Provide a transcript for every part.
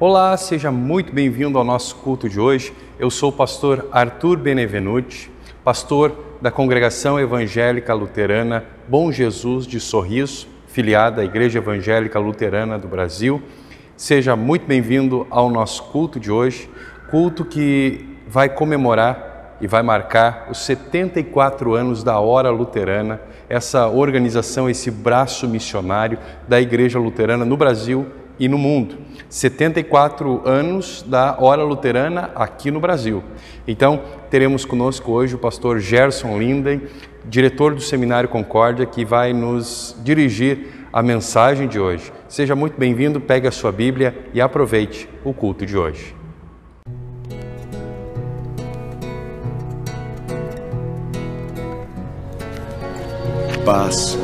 Olá, seja muito bem-vindo ao nosso culto de hoje. Eu sou o pastor Arthur Benevenuti, pastor da Congregação Evangélica Luterana Bom Jesus de Sorriso, filiada à Igreja Evangélica Luterana do Brasil. Seja muito bem-vindo ao nosso culto de hoje, culto que vai comemorar e vai marcar os 74 anos da Hora Luterana, essa organização, esse braço missionário da Igreja Luterana no Brasil e no mundo. 74 anos da Hora Luterana aqui no Brasil. Então, teremos conosco hoje o pastor Gerson Linden, diretor do Seminário Concórdia, que vai nos dirigir a mensagem de hoje. Seja muito bem-vindo, pegue a sua Bíblia e aproveite o culto de hoje. Paz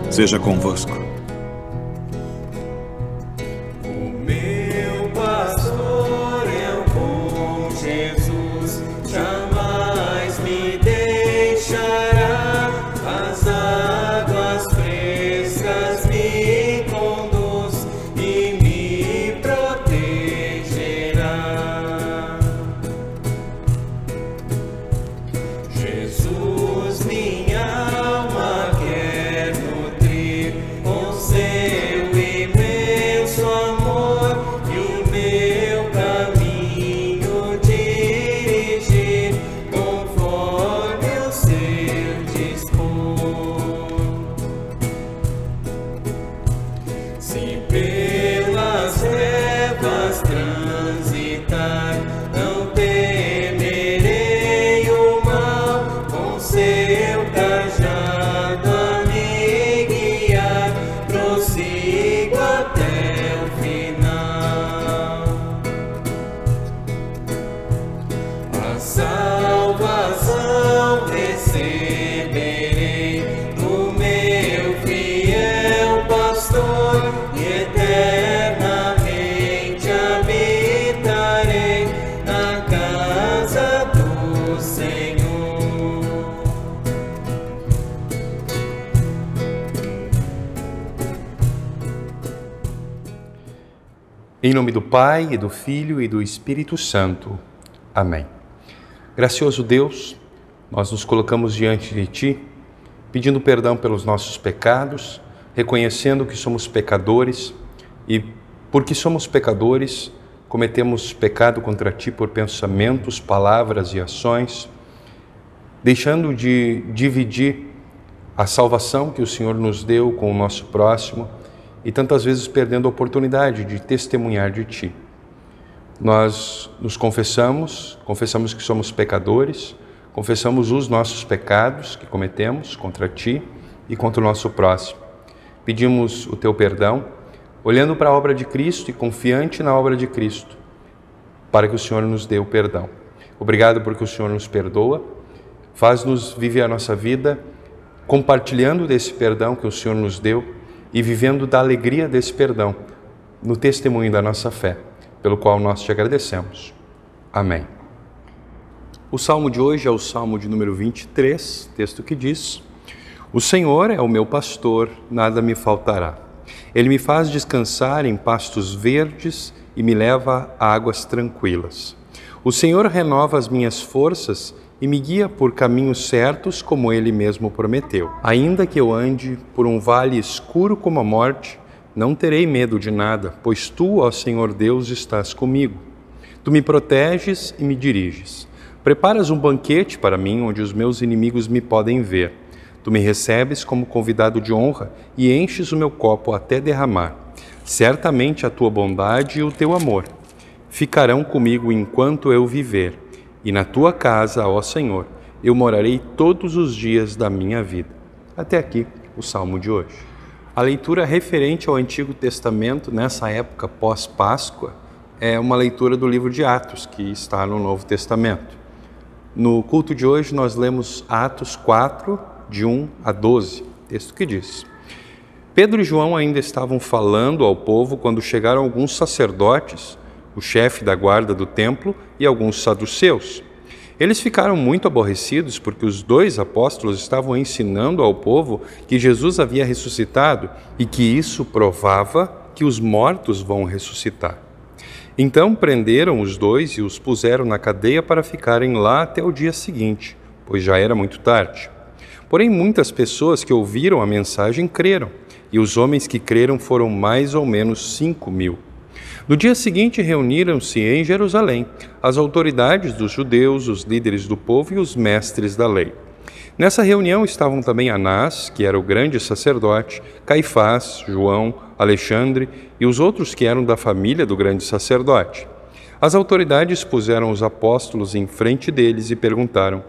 seja convosco. Em nome do Pai, e do Filho e do Espírito Santo. Amém. Gracioso Deus, nós nos colocamos diante de Ti, pedindo perdão pelos nossos pecados, reconhecendo que somos pecadores e, porque somos pecadores, cometemos pecado contra Ti por pensamentos, palavras e ações, deixando de dividir a salvação que o Senhor nos deu com o nosso próximo, e tantas vezes perdendo a oportunidade de testemunhar de Ti. Nós nos confessamos que somos pecadores, confessamos os nossos pecados que cometemos contra Ti e contra o nosso próximo. Pedimos o Teu perdão, olhando para a obra de Cristo e confiante na obra de Cristo, para que o Senhor nos dê o perdão. Obrigado porque o Senhor nos perdoa, faz-nos viver a nossa vida compartilhando desse perdão que o Senhor nos deu, e vivendo da alegria desse perdão, no testemunho da nossa fé, pelo qual nós te agradecemos. Amém. O salmo de hoje é o salmo de número 23, texto que diz: O Senhor é o meu pastor, nada me faltará. Ele me faz descansar em pastos verdes e me leva a águas tranquilas. O Senhor renova as minhas forças e me guia por caminhos certos, como Ele mesmo prometeu. Ainda que eu ande por um vale escuro como a morte, não terei medo de nada, pois Tu, ó Senhor Deus, estás comigo. Tu me proteges e me diriges. Preparas um banquete para mim, onde os meus inimigos me podem ver. Tu me recebes como convidado de honra e enches o meu copo até derramar. Certamente a Tua bondade e o Teu amor ficarão comigo enquanto eu viver. E na Tua casa, ó Senhor, eu morarei todos os dias da minha vida. Até aqui o salmo de hoje. A leitura referente ao Antigo Testamento, nessa época pós-Páscoa, é uma leitura do livro de Atos, que está no Novo Testamento. No culto de hoje nós lemos Atos 4, de 1 a 12, texto que diz: Pedro e João ainda estavam falando ao povo quando chegaram alguns sacerdotes, o chefe da guarda do templo e alguns saduceus. Eles ficaram muito aborrecidos porque os dois apóstolos estavam ensinando ao povo que Jesus havia ressuscitado e que isso provava que os mortos vão ressuscitar. Então prenderam os dois e os puseram na cadeia para ficarem lá até o dia seguinte, pois já era muito tarde. Porém, muitas pessoas que ouviram a mensagem creram, e os homens que creram foram mais ou menos 5.000. No dia seguinte, reuniram-se em Jerusalém as autoridades dos judeus, os líderes do povo e os mestres da lei. Nessa reunião estavam também Anás, que era o grande sacerdote, Caifás, João, Alexandre e os outros que eram da família do grande sacerdote. As autoridades puseram os apóstolos em frente deles e perguntaram: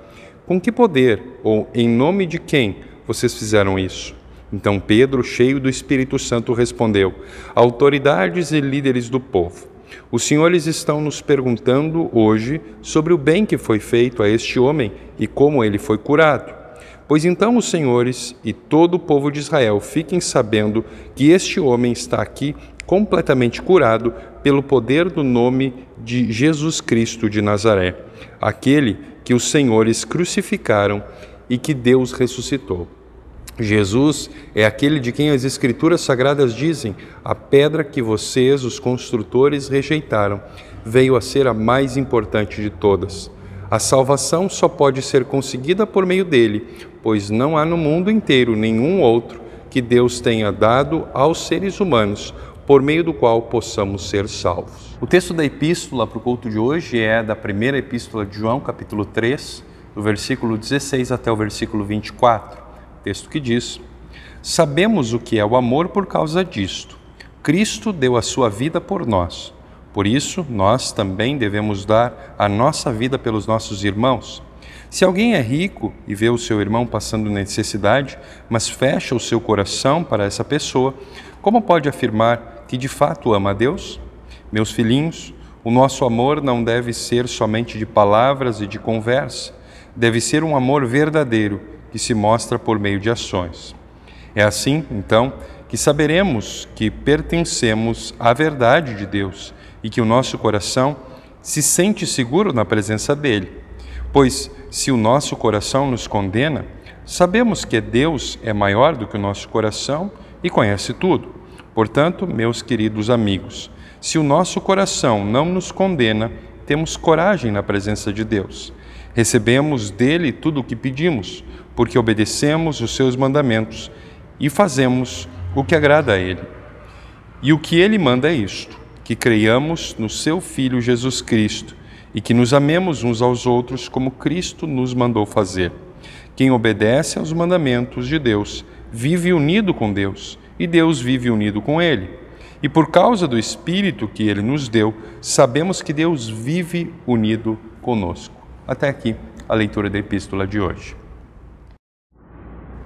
com que poder ou em nome de quem vocês fizeram isso? Então Pedro, cheio do Espírito Santo, respondeu: autoridades e líderes do povo, os senhores estão nos perguntando hoje sobre o bem que foi feito a este homem e como ele foi curado. Pois então os senhores e todo o povo de Israel fiquem sabendo que este homem está aqui completamente curado pelo poder do nome de Jesus Cristo de Nazaré, aquele que os senhores crucificaram e que Deus ressuscitou. Jesus é aquele de quem as Escrituras Sagradas dizem: a pedra que vocês, os construtores, rejeitaram, veio a ser a mais importante de todas. A salvação só pode ser conseguida por meio dele, pois não há no mundo inteiro nenhum outro que Deus tenha dado aos seres humanos, por meio do qual possamos ser salvos. O texto da epístola para o culto de hoje é da primeira epístola de João, capítulo 3, do versículo 16 até o versículo 24. Texto que diz: sabemos o que é o amor por causa disto. Cristo deu a sua vida por nós. Por isso, nós também devemos dar a nossa vida pelos nossos irmãos. Se alguém é rico e vê o seu irmão passando necessidade, mas fecha o seu coração para essa pessoa, como pode afirmar que de fato ama a Deus? Meus filhinhos, o nosso amor não deve ser somente de palavras e de conversa. Deve ser um amor verdadeiro, que se mostra por meio de ações. É assim, então, que saberemos que pertencemos à verdade de Deus e que o nosso coração se sente seguro na presença dele. Pois, se o nosso coração nos condena, sabemos que Deus é maior do que o nosso coração e conhece tudo. Portanto, meus queridos amigos, se o nosso coração não nos condena, temos coragem na presença de Deus. Recebemos dele tudo o que pedimos, porque obedecemos os seus mandamentos e fazemos o que agrada a ele. E o que ele manda é isto: que creiamos no seu Filho Jesus Cristo e que nos amemos uns aos outros como Cristo nos mandou fazer. Quem obedece aos mandamentos de Deus vive unido com Deus e Deus vive unido com ele. E por causa do Espírito que ele nos deu, sabemos que Deus vive unido conosco. Até aqui a leitura da epístola de hoje.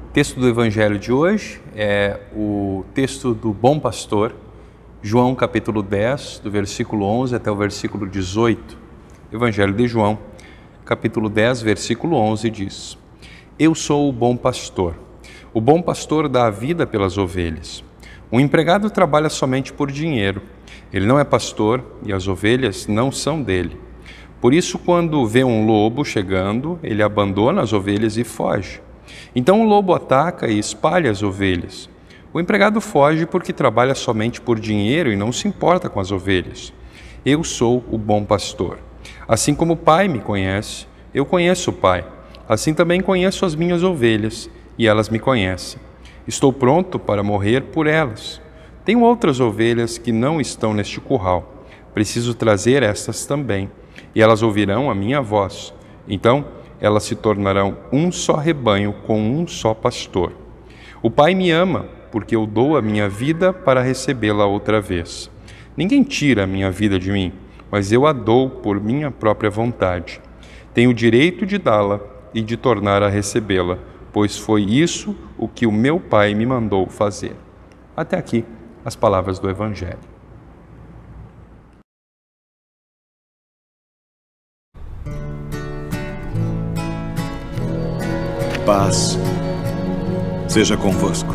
O texto do evangelho de hoje é o texto do Bom Pastor, João capítulo 10, do versículo 11 até o versículo 18. Evangelho de João, capítulo 10, versículo 11 diz: eu sou o bom pastor. O bom pastor dá a vida pelas ovelhas. O empregado trabalha somente por dinheiro. Ele não é pastor e as ovelhas não são dele. Por isso, quando vê um lobo chegando, ele abandona as ovelhas e foge. Então o lobo ataca e espalha as ovelhas. O empregado foge porque trabalha somente por dinheiro e não se importa com as ovelhas. Eu sou o bom pastor. Assim como o Pai me conhece, eu conheço o Pai. Assim também conheço as minhas ovelhas e elas me conhecem. Estou pronto para morrer por elas. Tenho outras ovelhas que não estão neste curral. Preciso trazer estas também, e elas ouvirão a minha voz. Então, elas se tornarão um só rebanho com um só pastor. O Pai me ama, porque eu dou a minha vida para recebê-la outra vez. Ninguém tira a minha vida de mim, mas eu a dou por minha própria vontade. Tenho o direito de dá-la e de tornar a recebê-la, pois foi isso o que o meu Pai me mandou fazer. Até aqui as palavras do Evangelho. Paz seja convosco.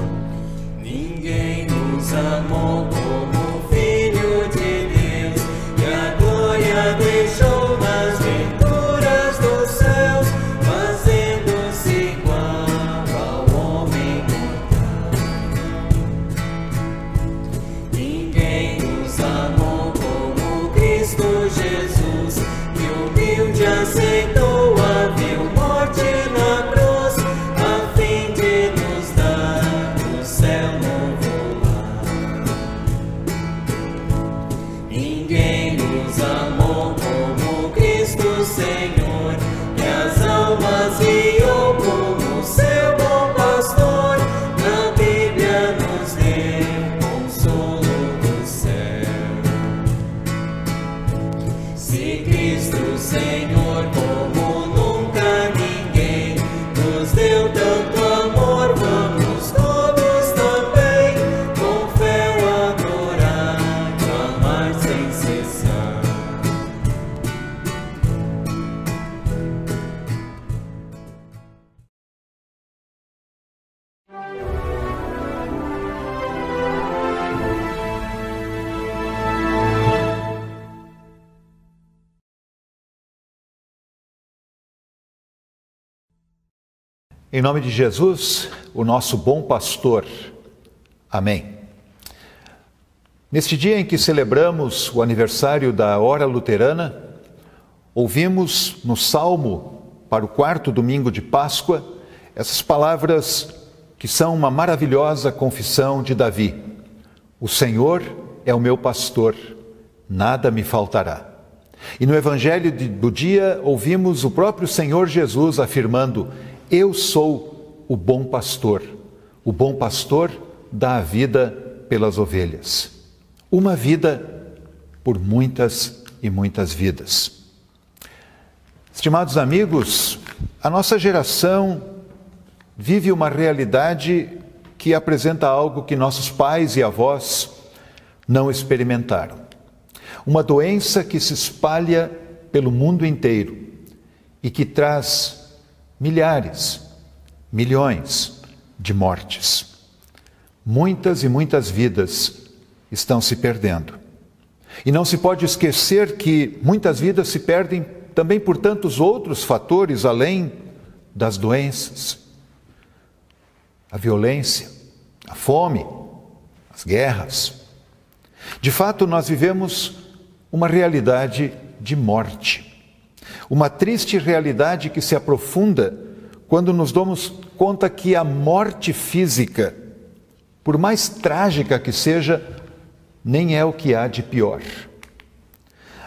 Ninguém nos amou como Filho de Deus, e a glória deixou nas venturas dos céus, fazendo-se igual ao homem mortal. Ninguém nos amou como Cristo. Senhor, como nunca ninguém nos deu tanto amor. Vamos todos também com fé o adorar, amar sem cessar. Em nome de Jesus, o nosso bom pastor. Amém. Neste dia em que celebramos o aniversário da Hora Luterana, ouvimos no Salmo para o 4º domingo de Páscoa essas palavras que são uma maravilhosa confissão de Davi. O Senhor é o meu pastor, nada me faltará. E no Evangelho do dia ouvimos o próprio Senhor Jesus afirmando: eu sou o bom pastor dá a vida pelas ovelhas. Uma vida por muitas e muitas vidas. Estimados amigos, a nossa geração vive uma realidade que apresenta algo que nossos pais e avós não experimentaram. Uma doença que se espalha pelo mundo inteiro e que traz milhares, milhões de mortes. Muitas e muitas vidas estão se perdendo. E não se pode esquecer que muitas vidas se perdem também por tantos outros fatores além das doenças. A violência, a fome, as guerras. De fato, nós vivemos uma realidade de morte. Uma triste realidade que se aprofunda quando nos damos conta que a morte física, por mais trágica que seja, nem é o que há de pior.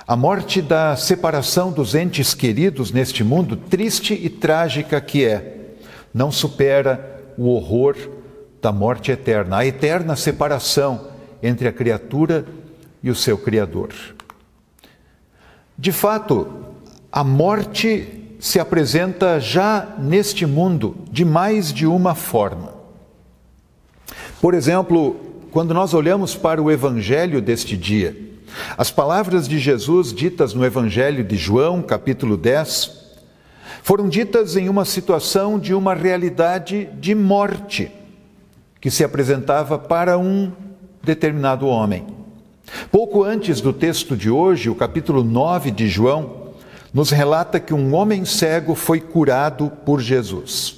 A morte da separação dos entes queridos neste mundo, triste e trágica que é, não supera o horror da morte eterna, a eterna separação entre a criatura e o seu Criador. De fato, a morte se apresenta já neste mundo de mais de uma forma. Por exemplo, quando nós olhamos para o Evangelho deste dia, as palavras de Jesus ditas no Evangelho de João, capítulo 10, foram ditas em uma situação de uma realidade de morte que se apresentava para um determinado homem. Pouco antes do texto de hoje, o capítulo 9 de João, nos relata que um homem cego foi curado por Jesus.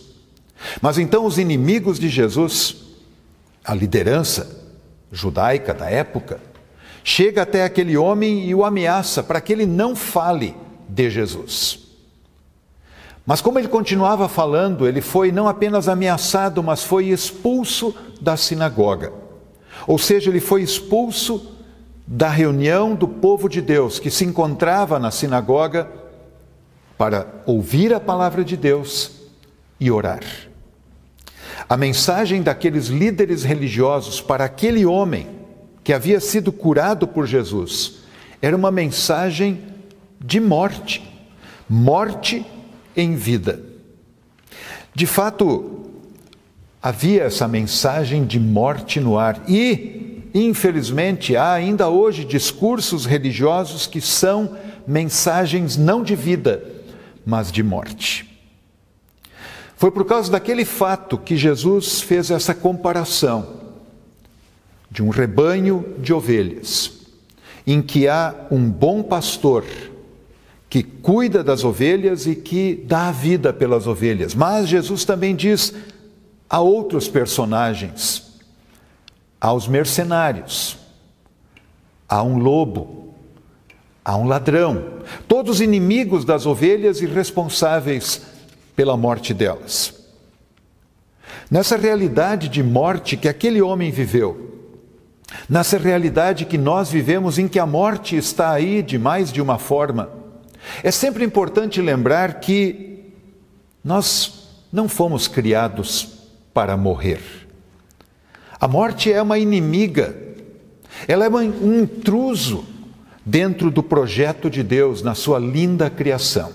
Mas então os inimigos de Jesus, a liderança judaica da época, chega até aquele homem e o ameaça para que ele não fale de Jesus. Mas como ele continuava falando, ele foi não apenas ameaçado, mas foi expulso da sinagoga. Ou seja, ele foi expulso da reunião do povo de Deus que se encontrava na sinagoga para ouvir a palavra de Deus e orar. A mensagem daqueles líderes religiosos para aquele homem que havia sido curado por Jesus era uma mensagem de morte, morte em vida. De fato, havia essa mensagem de morte no ar e, infelizmente, há ainda hoje discursos religiosos que são mensagens não de vida, mas de morte. Foi por causa daquele fato que Jesus fez essa comparação de um rebanho de ovelhas, em que há um bom pastor que cuida das ovelhas e que dá a vida pelas ovelhas. Mas Jesus também diz a outros personagens, aos mercenários, a um lobo, a um ladrão, todos inimigos das ovelhas e responsáveis pela morte delas. Nessa realidade de morte que aquele homem viveu, nessa realidade que nós vivemos em que a morte está aí de mais de uma forma, é sempre importante lembrar que nós não fomos criados para morrer. A morte é uma inimiga, ela é um intruso dentro do projeto de Deus, na sua linda criação.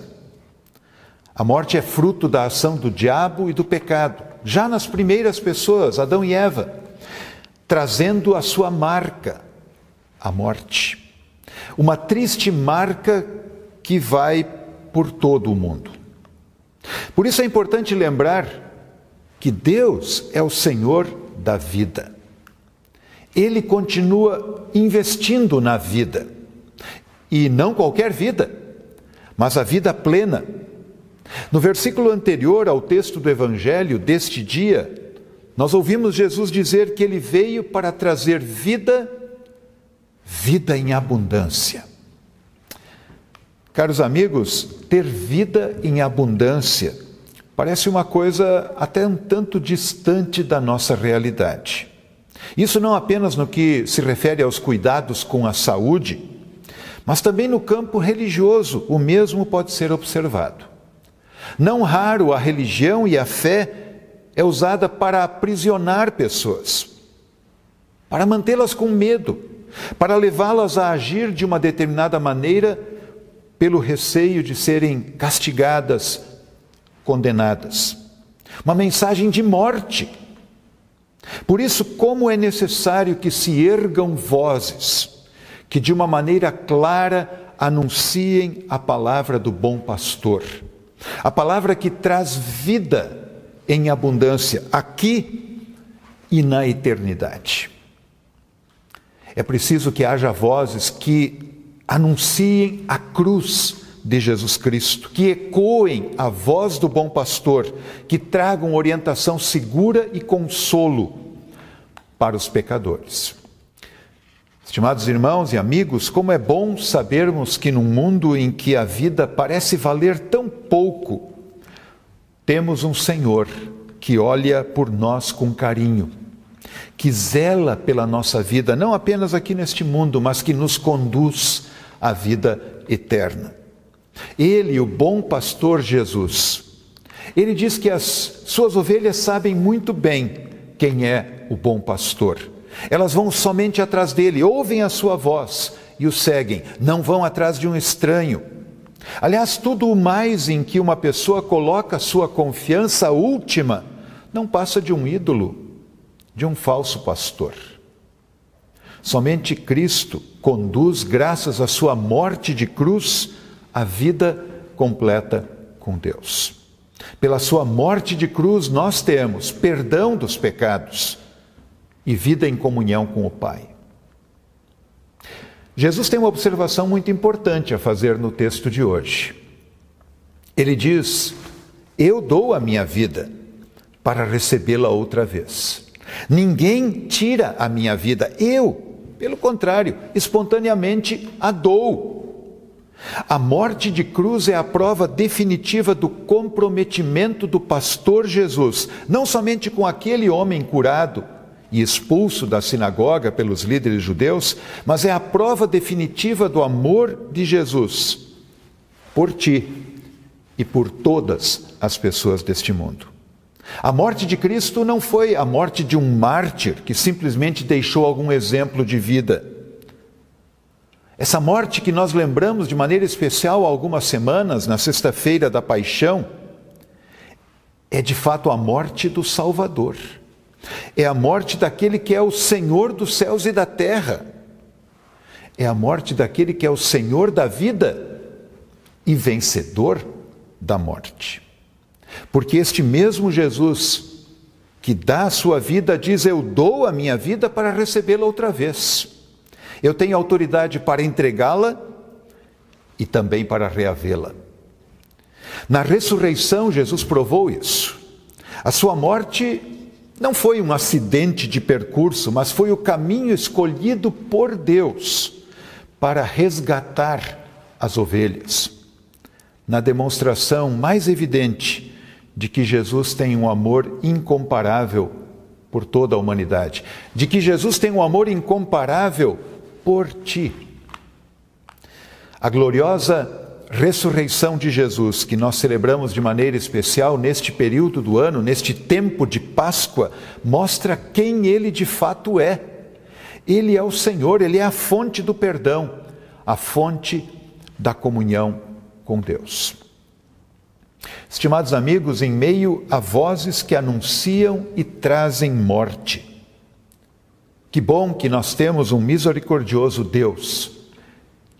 A morte é fruto da ação do diabo e do pecado, já nas primeiras pessoas, Adão e Eva, trazendo a sua marca, a morte. Uma triste marca que vai por todo o mundo. Por isso é importante lembrar que Deus é o Senhor da vida. Ele continua investindo na vida. E não qualquer vida, mas a vida plena. No versículo anterior ao texto do Evangelho deste dia, nós ouvimos Jesus dizer que Ele veio para trazer vida em abundância. Caros amigos, ter vida em abundância parece uma coisa até um tanto distante da nossa realidade. Isso não apenas no que se refere aos cuidados com a saúde, mas também no campo religioso o mesmo pode ser observado. Não raro a religião e a fé é usada para aprisionar pessoas, para mantê-las com medo, para levá-las a agir de uma determinada maneira pelo receio de serem castigadas, condenadas. Uma mensagem de morte. Por isso, como é necessário que se ergam vozes, que de uma maneira clara anunciem a palavra do bom pastor. A palavra que traz vida em abundância, aqui e na eternidade. É preciso que haja vozes que anunciem a cruz de Jesus Cristo, que ecoem a voz do bom pastor, que tragam orientação segura e consolo para os pecadores. Estimados irmãos e amigos, como é bom sabermos que num mundo em que a vida parece valer tão pouco, temos um Senhor que olha por nós com carinho, que zela pela nossa vida, não apenas aqui neste mundo, mas que nos conduz à vida eterna. Ele, o bom pastor Jesus, ele diz que as suas ovelhas sabem muito bem quem é o bom pastor. Elas vão somente atrás dele, ouvem a sua voz e o seguem, não vão atrás de um estranho. Aliás, tudo o mais em que uma pessoa coloca sua confiança última não passa de um ídolo, de um falso pastor. Somente Cristo conduz, graças à sua morte de cruz, a vida completa com Deus. Pela sua morte de cruz, nós temos perdão dos pecados e vida em comunhão com o Pai. Jesus tem uma observação muito importante a fazer no texto de hoje. Ele diz: eu dou a minha vida para recebê-la outra vez. Ninguém tira a minha vida, eu, pelo contrário, espontaneamente a dou. A morte de cruz é a prova definitiva do comprometimento do pastor Jesus, não somente com aquele homem curado e expulso da sinagoga pelos líderes judeus, mas é a prova definitiva do amor de Jesus por ti e por todas as pessoas deste mundo. A morte de Cristo não foi a morte de um mártir que simplesmente deixou algum exemplo de vida. Essa morte que nós lembramos de maneira especial há algumas semanas, na sexta-feira da Paixão, é de fato a morte do Salvador. É a morte daquele que é o Senhor dos céus e da terra. É a morte daquele que é o Senhor da vida e vencedor da morte. Porque este mesmo Jesus que dá a sua vida diz: eu dou a minha vida para recebê-la outra vez. Eu tenho autoridade para entregá-la e também para reavê-la. Na ressurreição, Jesus provou isso. A sua morte não foi um acidente de percurso, mas foi o caminho escolhido por Deus para resgatar as ovelhas. Na demonstração mais evidente de que Jesus tem um amor incomparável por toda a humanidade, de que Jesus tem um amor incomparável por ti. A gloriosa ressurreição de Jesus, que nós celebramos de maneira especial neste período do ano, neste tempo de Páscoa, mostra quem Ele de fato é. Ele é o Senhor, Ele é a fonte do perdão, a fonte da comunhão com Deus. Estimados amigos, em meio a vozes que anunciam e trazem morte, que bom que nós temos um misericordioso Deus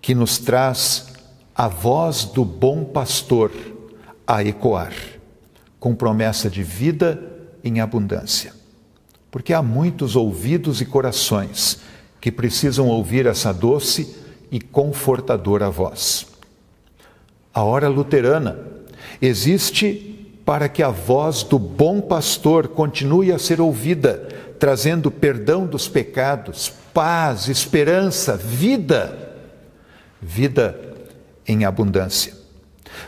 que nos traz a voz do bom pastor a ecoar, com promessa de vida em abundância. Porque há muitos ouvidos e corações que precisam ouvir essa doce e confortadora voz. A hora luterana existe para que a voz do bom pastor continue a ser ouvida, trazendo perdão dos pecados, paz, esperança, vida em abundância.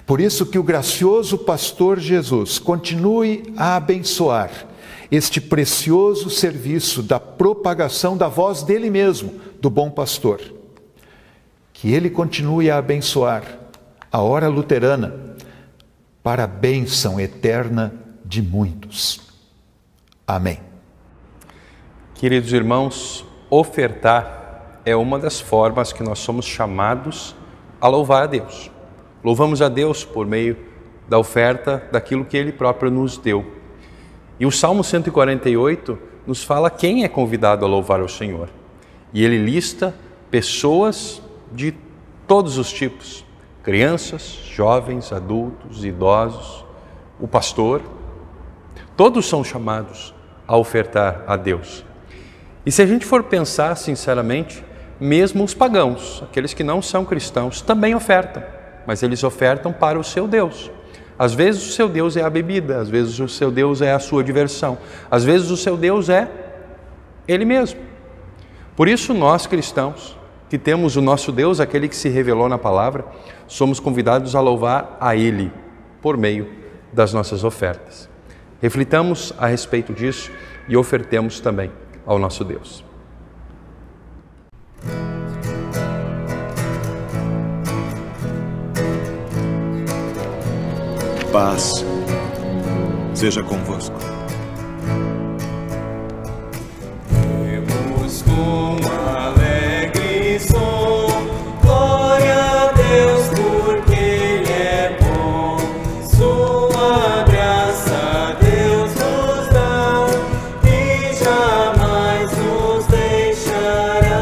Por isso que o gracioso pastor Jesus continue a abençoar este precioso serviço da propagação da voz dele mesmo, do bom pastor. Que ele continue a abençoar a hora luterana para a bênção eterna de muitos. Amém. Queridos irmãos, ofertar é uma das formas que nós somos chamados a louvar a Deus. Louvamos a Deus por meio da oferta daquilo que Ele próprio nos deu. E o Salmo 148 nos fala quem é convidado a louvar o Senhor. E ele lista pessoas de todos os tipos, crianças, jovens, adultos, idosos, o pastor. Todos são chamados a ofertar a Deus. E se a gente for pensar sinceramente, mesmo os pagãos, aqueles que não são cristãos, também ofertam, mas eles ofertam para o seu Deus. Às vezes o seu Deus é a bebida, às vezes o seu Deus é a sua diversão, às vezes o seu Deus é Ele mesmo. Por isso nós cristãos, que temos o nosso Deus, aquele que se revelou na palavra, somos convidados a louvar a Ele por meio das nossas ofertas. Reflitamos a respeito disso e ofertemos também ao nosso Deus. Paz seja convosco. Temos com alegre som, glória a Deus porque Ele é bom. Sua graça Deus nos dá e jamais nos deixará.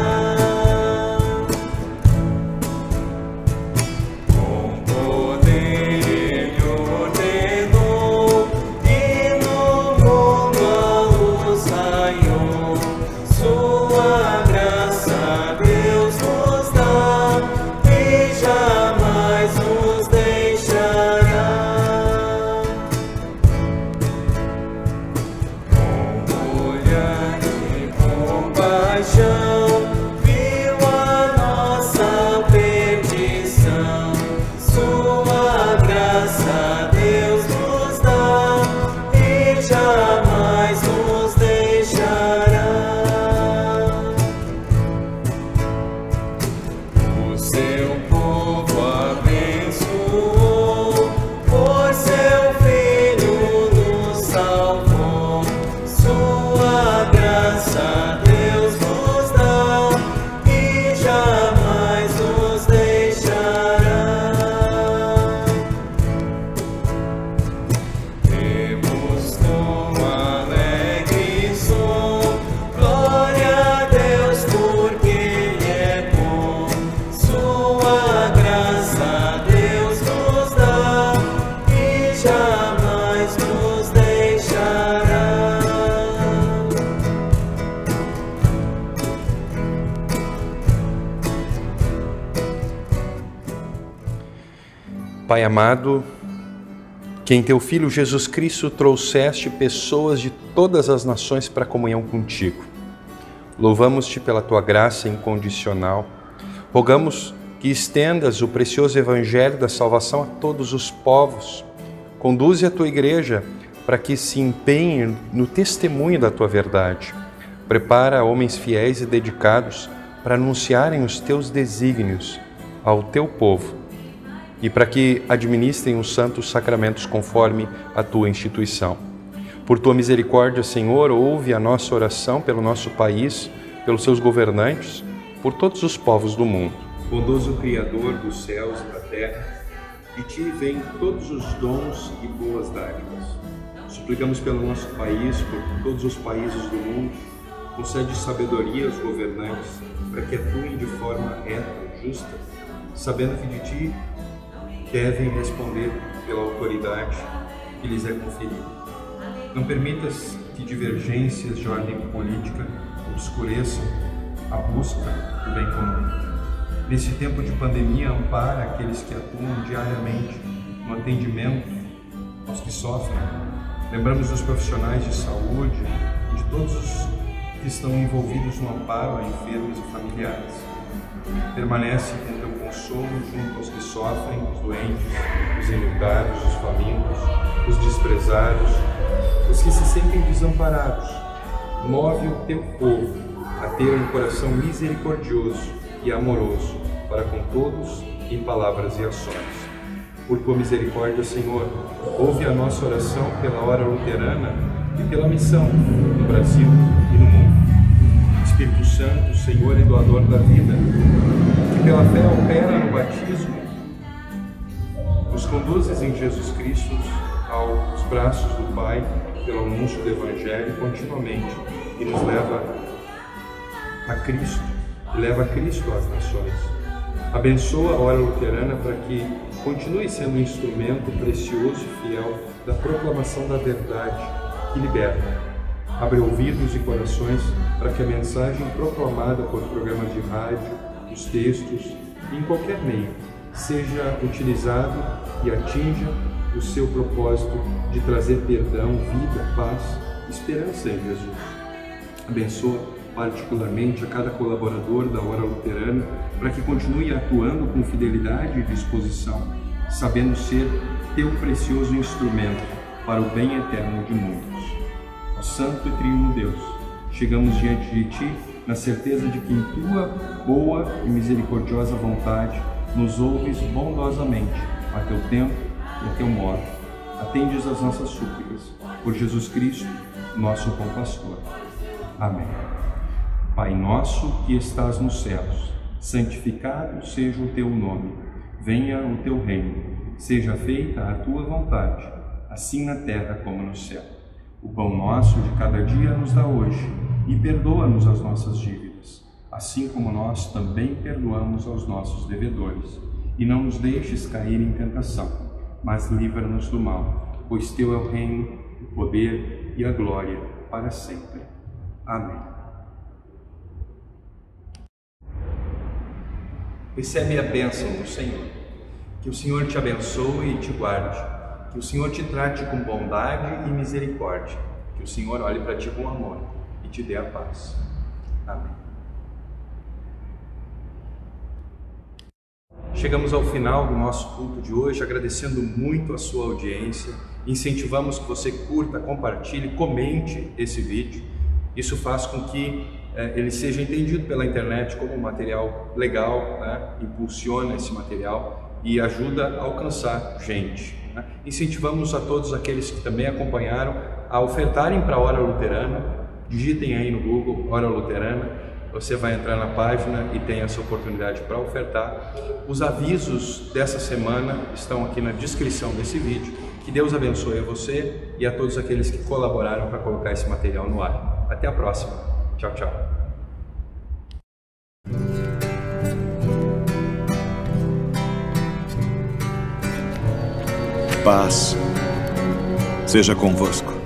Com poder Ele ordenou e no mundo a luz raiou. Sua graça Deus nos dá e jamais nos deixará. Com olhar de compaixão viu a nossa perdição. Sua graça Deus nos dá e jamais nos deixará. O seu povo abençoou, por seu Filho nos salvou. Sua graça Deus nos dá e jamais nos deixará. Temos com alegre som, glória a Deus porque Ele é bom. Sua graça Deus nos dá e jamais nos deixará. Pai amado, que em Teu Filho Jesus Cristo trouxeste pessoas de todas as nações para a comunhão contigo. Louvamos-te pela Tua graça incondicional. Rogamos que estendas o precioso Evangelho da salvação a todos os povos. Conduze a Tua Igreja para que se empenhe no testemunho da Tua verdade. Prepara homens fiéis e dedicados para anunciarem os Teus desígnios ao Teu povo e para que administrem os santos sacramentos conforme a Tua instituição. Por Tua misericórdia, Senhor, ouve a nossa oração pelo nosso país, pelos seus governantes, por todos os povos do mundo. bondoso Criador dos céus e da terra, de Ti vêm todos os dons e boas dádivas. Suplicamos pelo nosso país, por todos os países do mundo, concede sabedoria aos governantes para que atuem de forma reta e justa, sabendo que de Ti devem responder pela autoridade que lhes é conferida. Não permitas que divergências de ordem política obscureçam a busca do bem comum. Nesse tempo de pandemia, ampara aqueles que atuam diariamente no atendimento aos que sofrem. Lembramos dos profissionais de saúde e de todos os que estão envolvidos no amparo a enfermos e familiares. Permanece com teu consolo junto aos que sofrem, os doentes, os enlutados, os famintos, os desprezados, os que se sentem desamparados. Move o teu povo a ter um coração misericordioso e amoroso para com todos em palavras e ações. Por tua misericórdia, Senhor, ouve a nossa oração pela hora luterana e pela missão no Brasil e no mundo. Espírito Santo, Senhor e doador da vida, que pela fé opera no batismo, nos conduzes em Jesus Cristo aos braços do Pai pelo anúncio do Evangelho continuamente e nos leva a Cristo, e leva a Cristo às nações. Abençoa a hora luterana para que continue sendo um instrumento precioso e fiel da proclamação da verdade que liberta. Abre ouvidos e corações para que a mensagem proclamada por programas de rádio, os textos e em qualquer meio seja utilizado e atinja o seu propósito de trazer perdão, vida, paz, esperança em Jesus. Abençoa particularmente a cada colaborador da Hora Luterana para que continue atuando com fidelidade e disposição, sabendo ser teu precioso instrumento para o bem eterno de muitos. Ó Santo e Trino Deus, chegamos diante de Ti na certeza de que em Tua boa e misericordiosa vontade nos ouves bondosamente a Teu tempo e a Teu modo. Atendes as nossas súplicas, por Jesus Cristo, nosso bom pastor. Amém. Pai nosso que estás nos céus, santificado seja o Teu nome. Venha o Teu reino. Seja feita a Tua vontade, assim na terra como no céu. O pão nosso de cada dia nos dá hoje, e perdoa-nos as nossas dívidas, assim como nós também perdoamos aos nossos devedores. E não nos deixes cair em tentação, mas livra-nos do mal, pois Teu é o reino, o poder e a glória para sempre. Amém. Recebe a bênção do Senhor. Que o Senhor te abençoe e te guarde. Que o Senhor te trate com bondade e misericórdia. Que o Senhor olhe para ti com amor e te dê a paz. Amém. Chegamos ao final do nosso culto de hoje, agradecendo muito a sua audiência. Incentivamos que você curta, compartilhe, comente esse vídeo. Isso faz com que ele seja entendido pela internet como um material legal, né? Impulsiona esse material e ajuda a alcançar gente. Né? Incentivamos a todos aqueles que também acompanharam a ofertarem para a Hora Luterana. Digitem aí no Google Hora Luterana, você vai entrar na página e tem essa oportunidade para ofertar. Os avisos dessa semana estão aqui na descrição desse vídeo. Que Deus abençoe a você e a todos aqueles que colaboraram para colocar esse material no ar. Até a próxima. Tchau, tchau. Paz seja convosco.